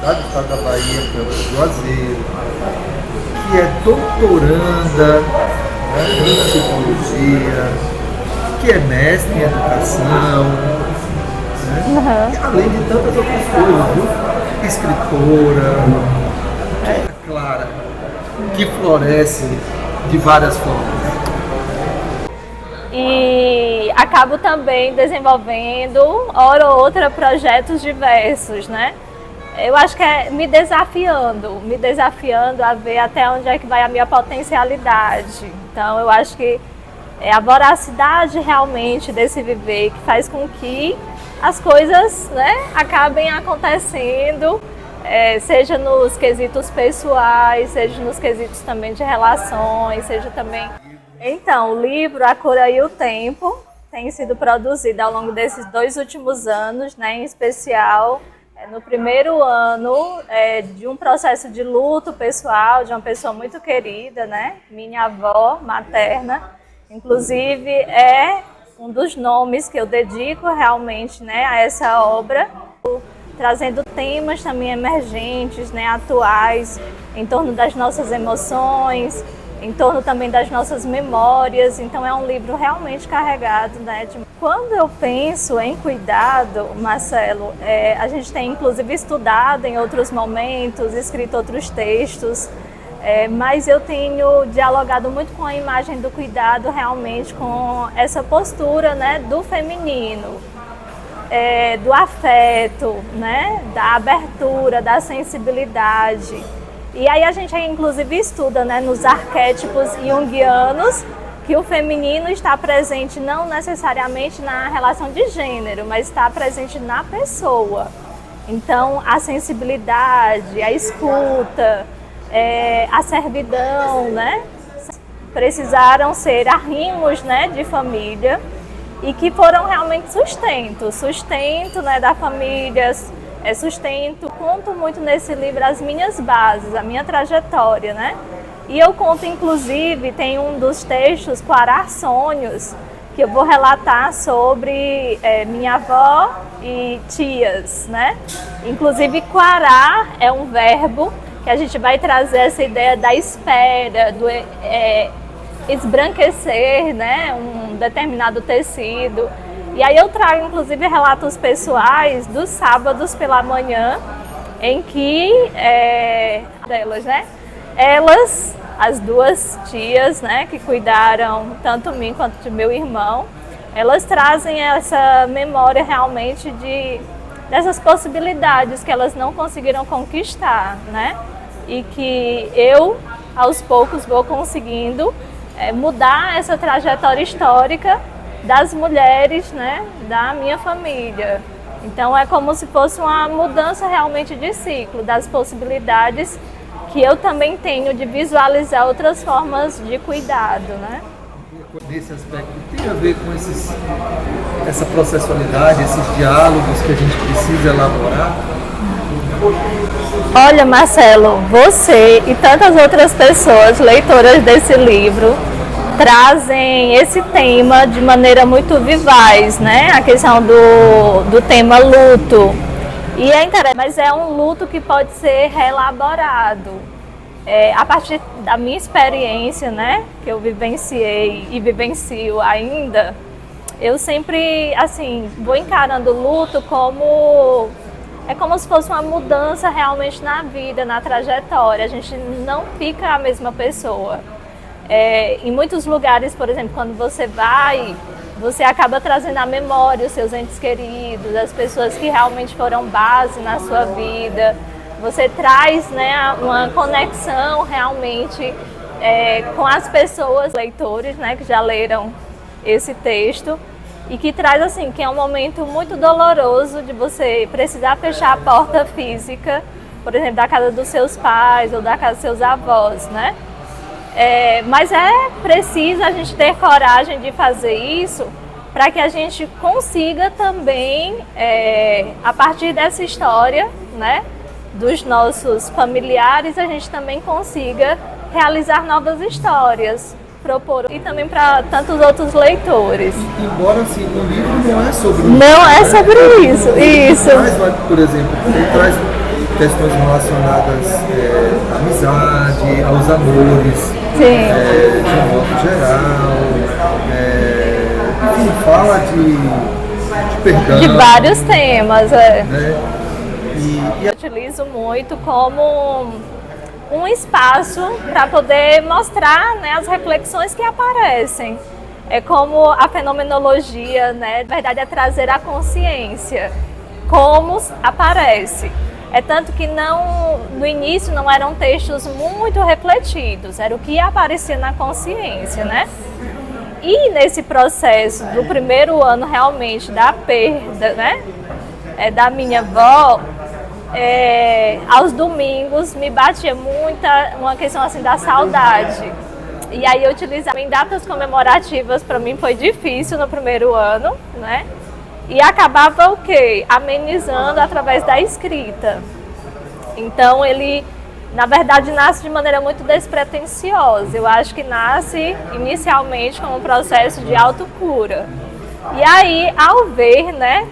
Universidade do Estado da Bahia, pela Juazeiro, que é doutoranda, né, em psicologia, que é mestre em educação, né, e além de tantas outras coisas, viu? Escritora, clara, que floresce de várias formas. E acabo também desenvolvendo, hora ou outra, projetos diversos, né? Eu acho que é me desafiando a ver até onde é que vai a minha potencialidade. Então eu acho que é a voracidade realmente desse viver que faz com que as coisas, né, acabem acontecendo, seja nos quesitos pessoais, seja nos quesitos também de relações, seja também... Então, o livro A Cura e o Tempo tem sido produzido ao longo desses 2 últimos anos, né, em especial no primeiro ano de um processo de luto pessoal de uma pessoa muito querida, né, minha avó materna. Inclusive, é um dos nomes que eu dedico realmente, né, a essa obra, trazendo temas também emergentes, né, atuais, em torno das nossas emoções, em torno também das nossas memórias. Então é um livro realmente carregado, né? Quando eu penso em cuidado, Marcelo, a gente tem inclusive estudado em outros momentos, escrito outros textos, mas eu tenho dialogado muito com a imagem do cuidado, realmente com essa postura, né, do feminino, do afeto, né, da abertura, da sensibilidade. E aí a gente inclusive estuda, né, nos arquétipos junguianos que o feminino está presente não necessariamente na relação de gênero, mas está presente na pessoa. Então a sensibilidade, a escuta, a servidão, né, precisaram ser arrimos, né, de família e que foram realmente sustento, né, da família, sustento. Conto muito nesse livro as minhas bases, a minha trajetória, né? E eu conto, inclusive, tem um dos textos, Quarar Sonhos, que eu vou relatar sobre minha avó e tias, né? Inclusive, quarar é um verbo que a gente vai trazer essa ideia da espera, do esbranquecer, né? Um determinado tecido. E aí eu trago, inclusive, relatos pessoais dos sábados pela manhã, em que delas, né? Elas, as 2 tias, né, que cuidaram tanto mim quanto de meu irmão, elas trazem essa memória realmente dessas possibilidades que elas não conseguiram conquistar, né? E que eu, aos poucos, vou conseguindo mudar essa trajetória histórica das mulheres, né, da minha família. Então é como se fosse uma mudança realmente de ciclo, das possibilidades que eu também tenho de visualizar outras formas de cuidado, né? Nesse aspecto, tem a ver com essa processualidade, esses diálogos que a gente precisa elaborar? Olha, Marcelo, você e tantas outras pessoas, leitoras desse livro, trazem esse tema de maneira muito vivaz, né? A questão do tema luto. E é interessante, mas é um luto que pode ser reelaborado. A partir da minha experiência, né, que eu vivenciei e vivencio ainda, eu sempre, assim, vou encarando o luto como se fosse uma mudança realmente na vida, na trajetória. A gente não fica a mesma pessoa. Em muitos lugares, por exemplo, quando você vai, você acaba trazendo à memória os seus entes queridos, as pessoas que realmente foram base na sua vida. Você traz, né, uma conexão realmente com as pessoas, leitores, né, que já leram esse texto, e que traz, assim, que é um momento muito doloroso de você precisar fechar a porta física, por exemplo, da casa dos seus pais ou da casa dos seus avós, né? Mas é preciso a gente ter coragem de fazer isso para que a gente consiga também, a partir dessa história, né, dos nossos familiares, a gente também consiga realizar novas histórias, propor, e também para tantos outros leitores. Embora, assim, o livro não é sobre isso. Não é sobre isso. Mas, por exemplo, ele traz questões relacionadas à amizade, aos amores, de um modo geral. Enfim, fala de perdão. De vários temas. Né? Eu utilizo muito como um espaço para poder mostrar, né, as reflexões que aparecem. É como a fenomenologia, né, na verdade é trazer a consciência, como aparece. É tanto que no início não eram textos muito refletidos, era o que aparecia na consciência, né? E nesse processo do primeiro ano realmente da perda, né, da minha avó, aos domingos me batia uma questão assim da saudade. E aí eu utilizava em datas comemorativas, para mim foi difícil no primeiro ano, né? E acabava o quê? Amenizando através da escrita. Então ele, na verdade, nasce de maneira muito despretensiosa. Eu acho que nasce inicialmente como um processo de autocura. E aí, ao ver, né,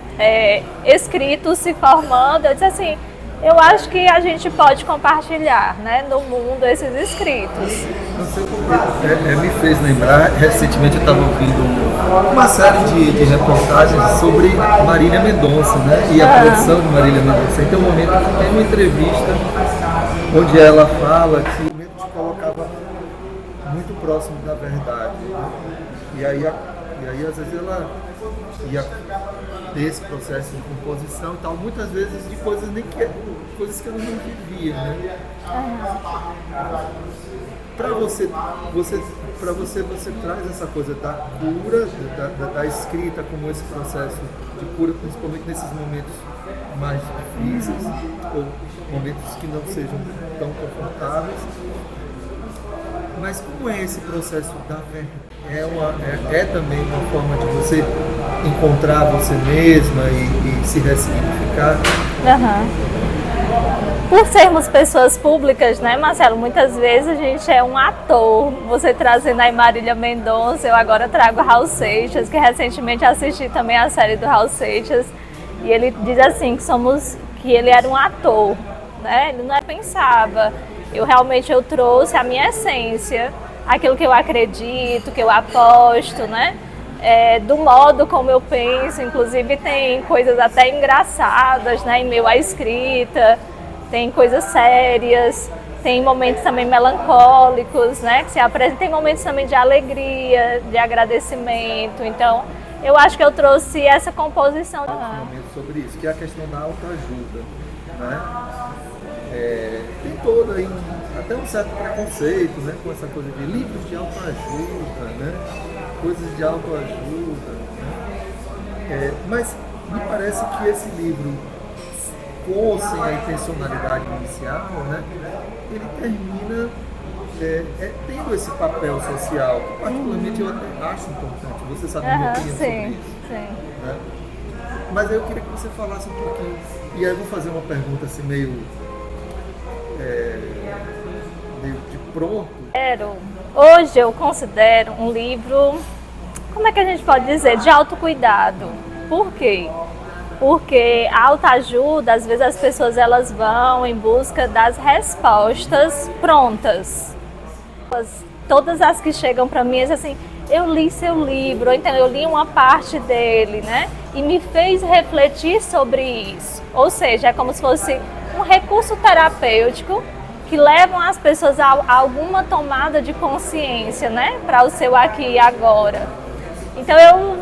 escritos se formando, eu disse assim, eu acho que a gente pode compartilhar, né, no mundo esses escritos. Não sei porque me fez lembrar, recentemente eu estava ouvindo uma série de reportagens sobre Marília Mendonça, né, e a produção de Marília Mendonça. Tem um momento que tem uma entrevista onde ela fala que o momento se colocava muito próximo da verdade, né? E aí às vezes ela ia ter esse processo de composição e tal, muitas vezes de coisas coisas que ela não vivia, né? Para você traz essa coisa da cura, da escrita como esse processo de cura, principalmente nesses momentos mais difíceis ou momentos que não sejam tão confortáveis. Mas como é esse processo da verdade? É também uma forma de você encontrar você mesma e se ressignificar? Por sermos pessoas públicas, né, Marcelo? Muitas vezes a gente é um ator. Você trazendo aí Marília Mendonça, eu agora trago Raul Seixas, que recentemente assisti também a série do Raul Seixas. E ele diz assim que ele era um ator, né? Ele não pensava. Eu trouxe a minha essência, aquilo que eu acredito, que eu aposto, né? Do modo como eu penso, inclusive tem coisas até engraçadas, né, em meio à escrita, tem coisas sérias, tem momentos também melancólicos, né, que se apresentam, tem momentos também de alegria, de agradecimento. Então, eu acho que eu trouxe essa composição. Sobre isso, que é a questão da autoajuda, né? Tem todo aí até um certo preconceito, né, com essa coisa de livros de autoajuda, né, coisas de autoajuda, né? Mas me parece que esse livro, com sem a intencionalidade inicial, né, ele termina tendo esse papel social, que particularmente eu até acho importante. Você sabe a minha opinião sobre isso. Sim. Né? Mas aí eu queria que você falasse um pouquinho, e aí eu vou fazer uma pergunta assim meio de pronto. Hoje eu considero um livro, como é que a gente pode dizer, de autocuidado. Por quê? Porque a autoajuda, às vezes as pessoas elas vão em busca das respostas prontas. Todas as que chegam para mim dizem assim, eu li seu livro, ou então eu li uma parte dele, né? E me fez refletir sobre isso. Ou seja, é como se fosse um recurso terapêutico que levam as pessoas a alguma tomada de consciência, né? Para o seu aqui e agora. Então eu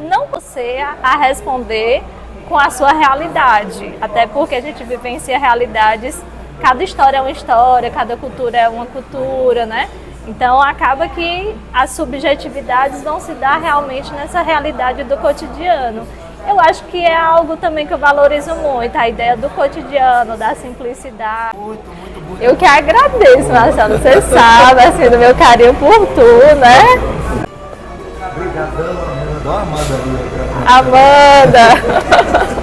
não você a responder com a sua realidade, até porque a gente vivencia realidades, cada história é uma história, cada cultura é uma cultura, né? Então acaba que as subjetividades vão se dar realmente nessa realidade do cotidiano. Eu acho que é algo também que eu valorizo muito, a ideia do cotidiano, da simplicidade. Muito. Eu que agradeço, Marcelo, você sabe, assim, do meu carinho por tu, né? Obrigadão, Amanda. Amanda!